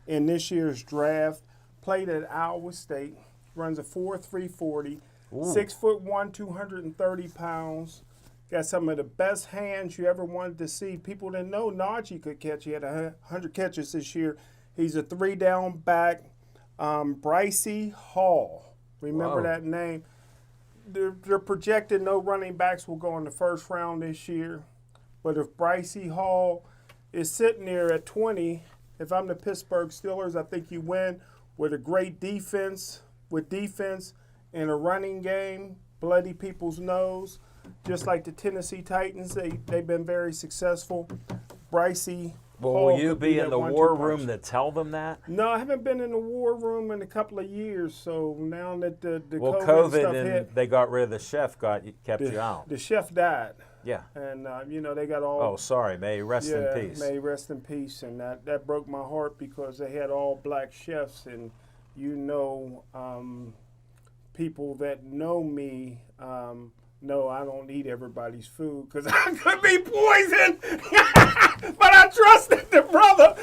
in this year's draft played at Iowa State, runs a 4.3 40, 6'1", 230 pounds. Got some of the best hands you ever wanted to see. People didn't know Najee could catch. He had 100 catches this year. He's a 3-down back. Brycey Hall. Remember that name? They're projected no running backs will go in the first round this year. But if Brycey Hall is sitting there at 20, if I'm the Pittsburgh Steelers, I think you win with a great defense, and a running game, bloody people's nose. Just like the Tennessee Titans, they've been very successful. Brycey Well, Hall will you could be in that the 1-2 war punch. room to tell them that? No, I haven't been in the war room in a couple of years. So now that the Well, COVID COVID stuff and hit, they got rid of the chef, kept you out. the chef died, Yeah. and they got all. Oh, sorry. May he rest in peace. May he rest in peace, and that broke my heart because they had all black chefs, and people that know me know I don't eat everybody's food because I could be poisoned. But I trusted the brother.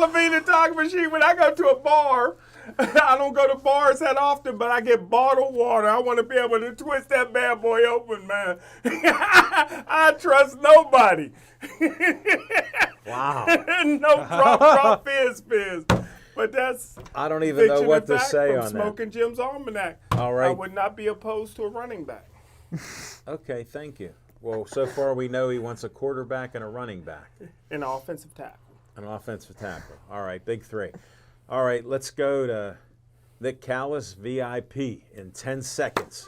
Lavina talking machine. When I go to a bar, I don't go to bars that often, but I get bottled water. I want to be able to twist that bad boy open, man. I trust nobody. Wow. No drop, fizz. But that's I don't even know fiction what and to fact say from on Smoking Jim's Almanac. All right. I would not be opposed to a running back. Okay, thank you. Well, so far we know he wants a quarterback and a running back. An offensive tackle. An offensive tackle. All right, big three. All right, let's go to Nick Callis, VIP, in 10 seconds.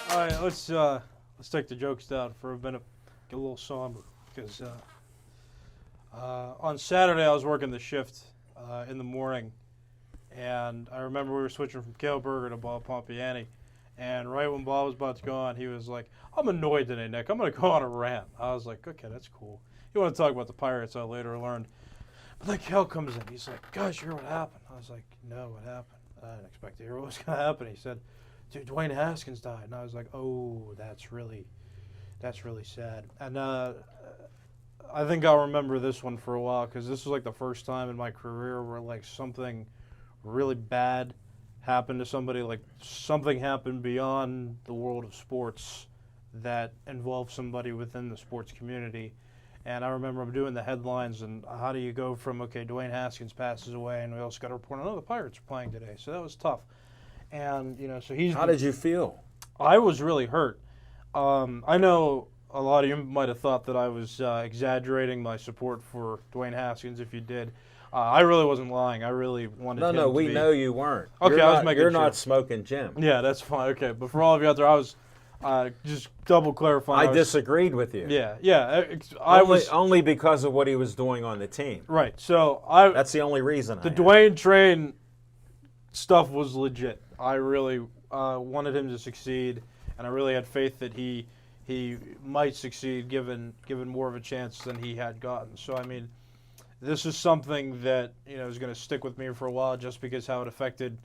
All right, let's take the jokes down for a minute. Get a little somber because on Saturday I was working the shift in the morning, and I remember we were switching from Kale Berger to Bob Pompiani, and right when Bob was about to go on, he was like, "I'm annoyed today, Nick. I'm going to go on a rant." I was like, "Okay, that's cool. You want to talk about the Pirates?" I later learned. But then Kale comes in. He's like, "Guys, you hear what happened?" I was like, "No, what happened?" I didn't expect to hear what was going to happen. He said, "Dude, Dwayne Haskins died." And I was like, "Oh, that's really sad." And I think I'll remember this one for a while because this was like the first time in my career where like something really bad happened to somebody, like something happened beyond the world of sports that involved somebody within the sports community. And I remember I'm doing the headlines, and how do you go from, okay, Dwayne Haskins passes away, and we also got to report on, oh, the Pirates are playing today. So that was tough. And, you know, so he's... How did you feel? I was really hurt. I know a lot of you might have thought that I was exaggerating my support for Dwayne Haskins. If you did, I really wasn't lying. I really wanted him to we be... know you weren't. Okay, I was making You're sure. not Smoking Jim. Yeah, that's fine. Okay, but for all of you out there, I was just double clarifying. I disagreed with you. Yeah. I was only because of what he was doing on the team. right. So That's the only reason. the Dwayne train stuff was legit. I really wanted him to succeed, and I really had faith that he might succeed given more of a chance than he had gotten. So I mean, this is something that is going to stick with me for a while, just because how it affected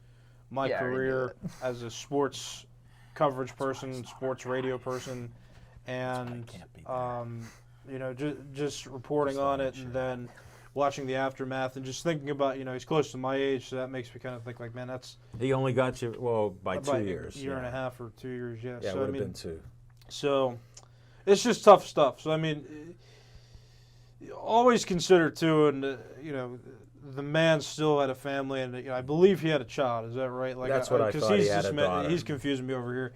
my career as a sports coverage person, sports radio person, and just reporting on it, and then watching the aftermath, and just thinking about he's close to my age, so that makes me kind of think like, man, that's He only got you by 2 years. a year and a half or 2 years, yeah. Yeah, So it would have been 2. So it's just tough stuff. So I mean, always consider too, and the man still had a family, and I believe he had a child. Is that right? Like That's what I thought. He had a daughter. He's confusing me over here.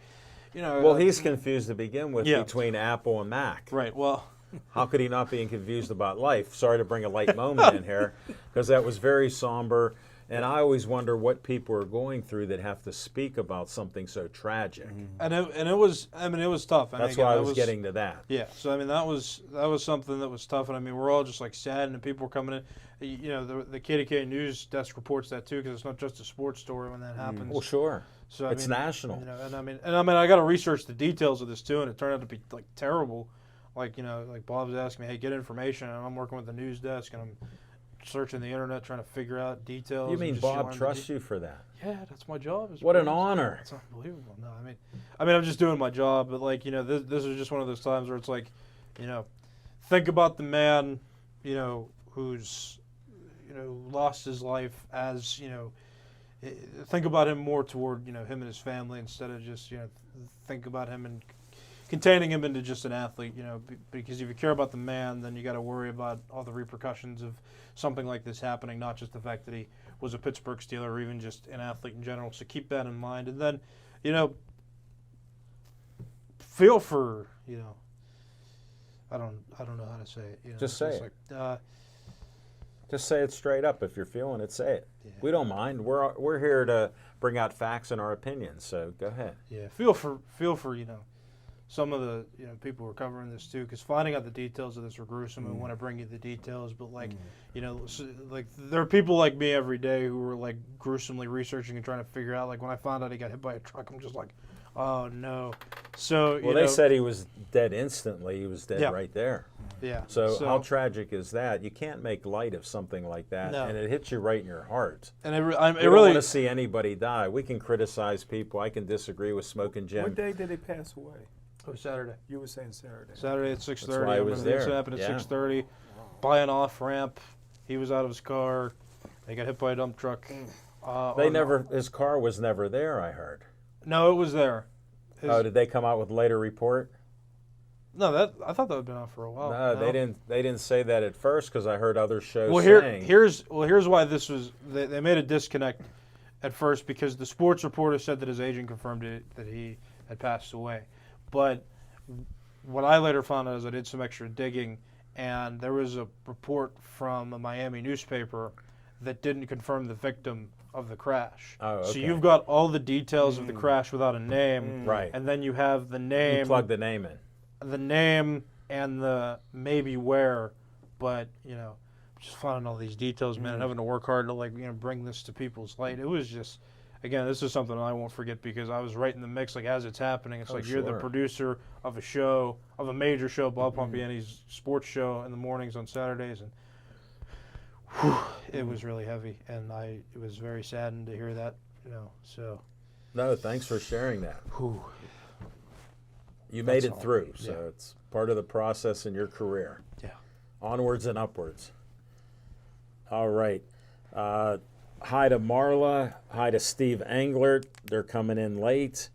Well, he's confused to begin with between Apple and Mac. right. Well, How could he not be confused about life? Sorry to bring a light moment in here, because that was very somber. And I always wonder what people are going through that have to speak about something so tragic. and it was tough. That's why I was getting to that. Yeah. So I mean, that was something that was tough, and I mean, we're all just like sad, and people were coming in. The KDK News desk reports that too, because it's not just a sports story when that happens. Well, sure. So It's national. And I mean, I got to research the details of this too, and it turned out to be like terrible. Like like Bob's asking me, hey, get information, and I'm working with the news desk, and I'm searching the internet trying to figure out details. You mean and just Bob learn trusts you for that? Yeah, that's my job. What an honor. It's unbelievable. No, I mean, I'm just doing my job, but like this is just one of those times where it's like, think about the man, who's lost his life as think about him more toward him and his family, instead of just think about him and containing him into just an athlete, because if you care about the man, then you got to worry about all the repercussions of something like this happening, not just the fact that he was a Pittsburgh Steeler or even just an athlete in general. So keep that in mind, and then feel for I don't know how to say it. Just say it. Like, Just say it straight up. If you're feeling it, say it. Yeah. We don't mind. We're here to bring out facts and our opinions. So go ahead. Yeah, feel for some of the people who are covering this too, because finding out the details of this are gruesome, and want to bring you the details. But like like there are people like me every day who are like gruesomely researching and trying to figure out. Like when I found out he got hit by a truck, I'm just like, oh no. So Well, they said he was dead instantly. He was dead right there. Yeah. So how tragic is that? You can't make light of something like that, No. and it hits you right in your heart. And it We really don't want to see anybody die. We can criticize people. I can disagree with Smoking Jim. What day did they pass away? It was Saturday. You were saying Saturday. Saturday at 6:30. That's why I was there. This happened at Yeah. 6:30. By an off ramp, he was out of his car. They got hit by a dump truck. His car was never there, I heard. No, it was there. Did they come out with later report? No, I thought that had been out for a while. No, they didn't. They didn't say that at first because I heard other shows Well, saying. here's why this was. They made a disconnect at first because the sports reporter said that his agent confirmed that he had passed away. But what I later found out is I did some extra digging, and there was a report from a Miami newspaper that didn't confirm the victim of the crash. Oh, okay. So you've got all the details of the crash without a name, Right. and then you have the name. You plug the name in. The name and the maybe where, but just finding all these details, man, and having to work hard to bring this to people's light. It was just, again, this is something I won't forget because I was right in the mix, as it's happening. It's you're the sure. producer of a show, of a major show, Bob Pompiani's sports show in the mornings on Saturdays, and it was really heavy, and it was very saddened to hear that, so. No, thanks for sharing that. You made it through, so it's part of the process in your career. Yeah. Onwards and upwards. All right. Hi to Marla. Hi to Steve Englert. They're coming in late.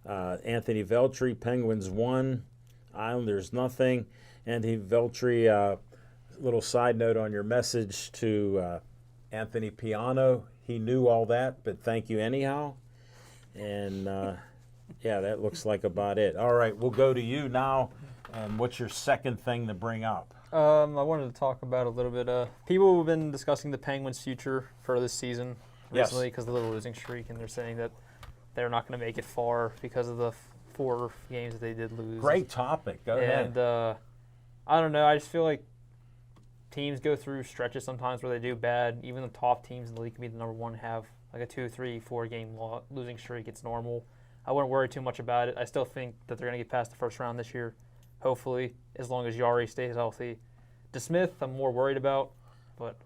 Anthony Veltri, Penguins 1. Islanders nothing. Anthony Veltri, little side note on your message to Anthony Piano. He knew all that, but thank you anyhow. And yeah, that looks like about it. All right, we'll go to you now. And what's your second thing to bring up? I wanted to talk about a little bit. People have been discussing the Penguins' future for this season recently because of the losing streak, and they're saying that they're not going to make it far because of the 4 games that they did lose. Great topic. Go ahead. And I don't know. I just feel like teams go through stretches sometimes where they do bad. Even the top teams in the league can be the number one, have like a 2, 3, 4 game losing streak. It's normal. I wouldn't worry too much about it. I still think that they're going to get past the first round this year, hopefully, as long as Yari stays healthy. DeSmith, I'm more worried about, but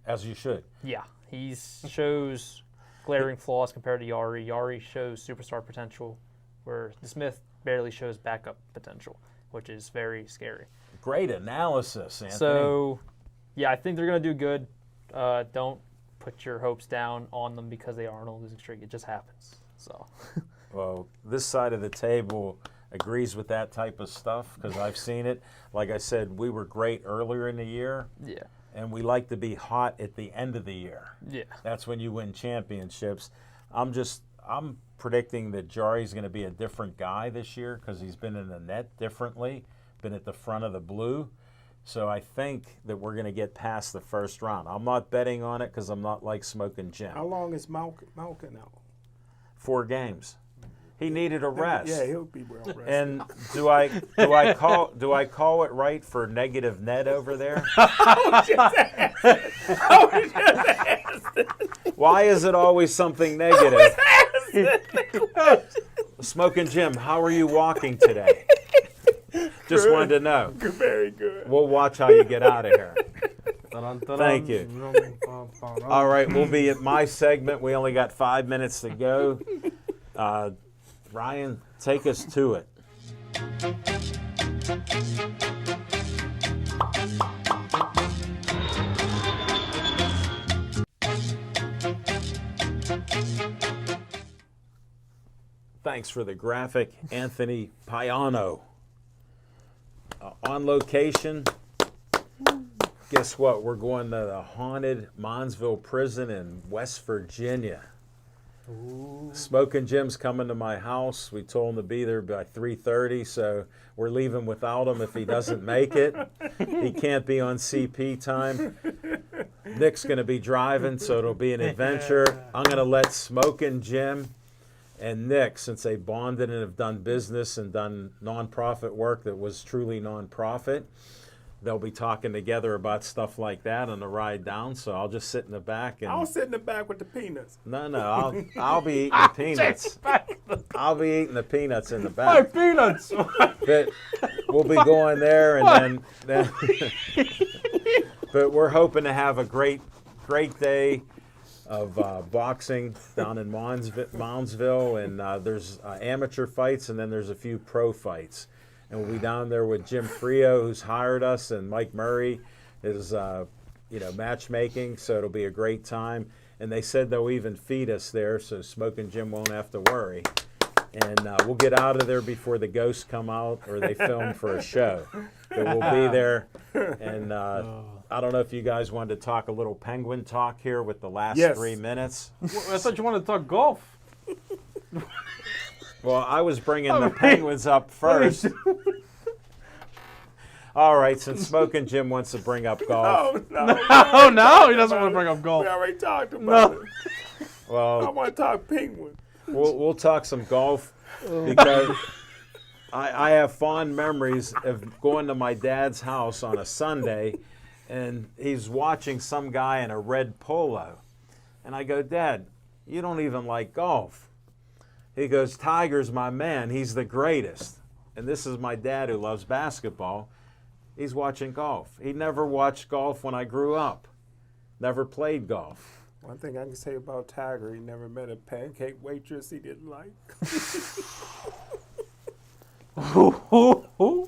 As you should. yeah, he shows glaring flaws compared to Yari. Yari shows superstar potential, where DeSmith barely shows backup potential, which is very scary. Great analysis, Anthony. So, yeah, I think they're going to do good. Don't put your hopes down on them because they are on a losing streak. It just happens. So. Well, this side of the table agrees with that type of stuff because I've seen it. Like I said, we were great earlier in the year. Yeah. And we like to be hot at the end of the year. Yeah. That's when you win championships. I'm predicting that Jari's going to be a different guy this year because he's been in the net differently, been at the front of the blue. So I think that we're going to get past the first round. I'm not betting on it because I'm not like Smoking Jim. How long is Malkin out? 4 games. He needed a rest. Yeah, he'll be well rested. And do I call it right for negative net over there? Why is it always something negative? Smoking Jim, how are you walking today? Just wanted to know. Very good. We'll watch how you get out of here. Thank you. All right, we'll be at my segment. We only got 5 minutes to go. Ryan, take us to it. Thanks for the graphic, Anthony Piano. On location, guess what? We're going to the haunted Monsville prison in West Virginia. Smoking Jim's coming to my house. We told him to be there by 3:30, so we're leaving without him if he doesn't make it. He can't be on CP time. Nick's going to be driving, so it'll be an adventure. I'm going to let Smoking Jim and Nick, since they bonded and have done business and done nonprofit work that was truly nonprofit, they'll be talking together about stuff like that on the ride down. So I'll just sit in the back and I'll sit in the back with the peanuts. I'll be eating the peanuts. I'll be eating the peanuts in the My back. peanuts. But we'll be going there and then but we're hoping to have a great day of boxing down in Moundsville, and there's amateur fights, and then there's a few pro fights. And we'll be down there with Jim Frazier, who's hired us, and Mike Murray is matchmaking, so it'll be a great time. And they said they'll even feed us there, so Smoking Jim won't have to worry. And we'll get out of there before the ghosts come out or they film for a show. But we'll be there. And I don't know if you guys wanted to talk a little Penguin talk here with the last 3 minutes. I thought you wanted to talk golf. Well, I was bringing the Penguins up first. All right, since Smoking Jim wants to bring up golf. Oh, no. Oh, no, he doesn't want to bring up golf. We already talked about it. I Well, want to talk penguin. we'll talk some golf because I have fond memories of going to my dad's house on a Sunday, and he's watching some guy in a red polo. And I go, Dad, you don't even like golf. He goes, Tiger's my man. He's the greatest. And this is my dad who loves basketball. He's watching golf. He never watched golf when I grew up. Never played golf. One thing I can say about Tiger, he never met a pancake waitress he didn't like.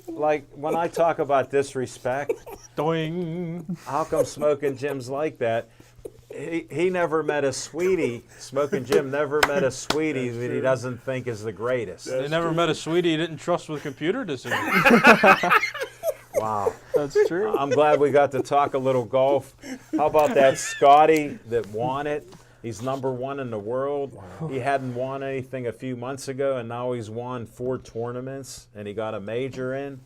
Like, when I talk about disrespect, Doing. how come Smoking Jim's like that? He never met a sweetie. Smoking Jim never met a sweetie that he doesn't think is the greatest. They never met a sweetie he didn't trust with computer decisions. Wow. That's true. I'm glad we got to talk a little golf. How about that Scotty that won it? He's #1 in the world. He hadn't won anything a few months ago, and now he's won 4 tournaments, and he got a major in.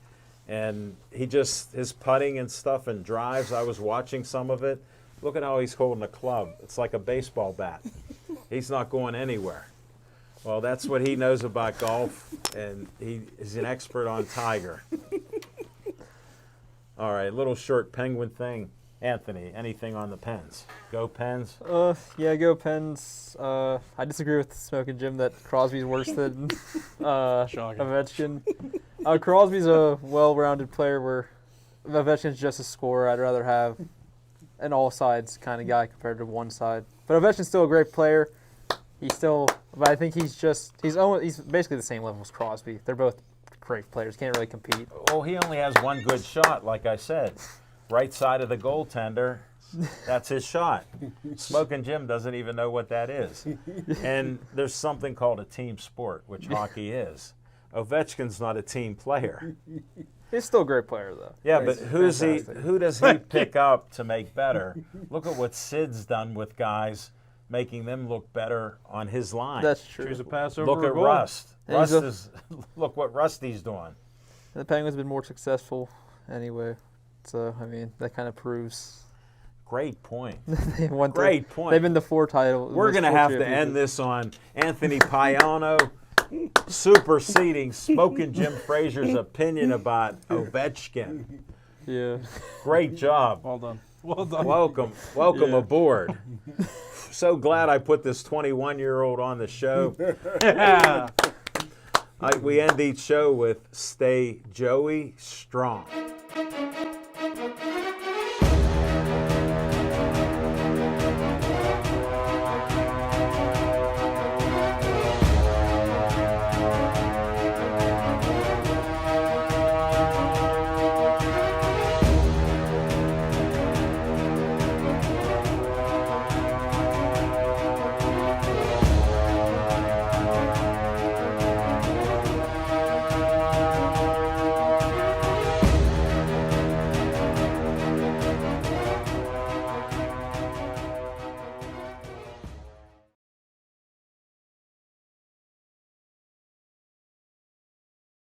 And his putting and stuff and drives, I was watching some of it. Look at how he's holding a club. It's like a baseball bat. He's not going anywhere. Well, that's what he knows about golf, and he's an expert on Tiger. All right, little short Penguin thing. Anthony, anything on the Pens? Go Pens? Yeah, go Pens. I disagree with Smoking Jim that Crosby's worse than Ovechkin. Crosby's a well-rounded player where Ovechkin's just a scorer. I'd rather have an all-sides kind of guy compared to one side. But Ovechkin's still a great player. But I think he's basically the same level as Crosby. They're both great players. Can't really compete. Oh, he only has one good shot, like I said. Right side of the goaltender, that's his shot. Smoking Jim doesn't even know what that is. And there's something called a team sport, which hockey is. Ovechkin's not a team player. He's still a great player, though. Yeah, but Fantastic. who does he pick up to make better? Look at what Sid's done with guys, making them look better on his line. That's true. Choose a pass over Look a at goal. Rust. And Look what Rusty's doing. The Penguins have been more successful anyway. So, I mean, that kind of proves. Great point. They won Great point. They've been the 4 titles. We're going to have to end this on Anthony Paiano superseding Smoking Jim Frazier's opinion about Ovechkin. Yeah. Great job. Well done. Well done. Welcome aboard. So glad I put this 21-year-old on the show. Yeah. We end each show with Stay Joey Strong.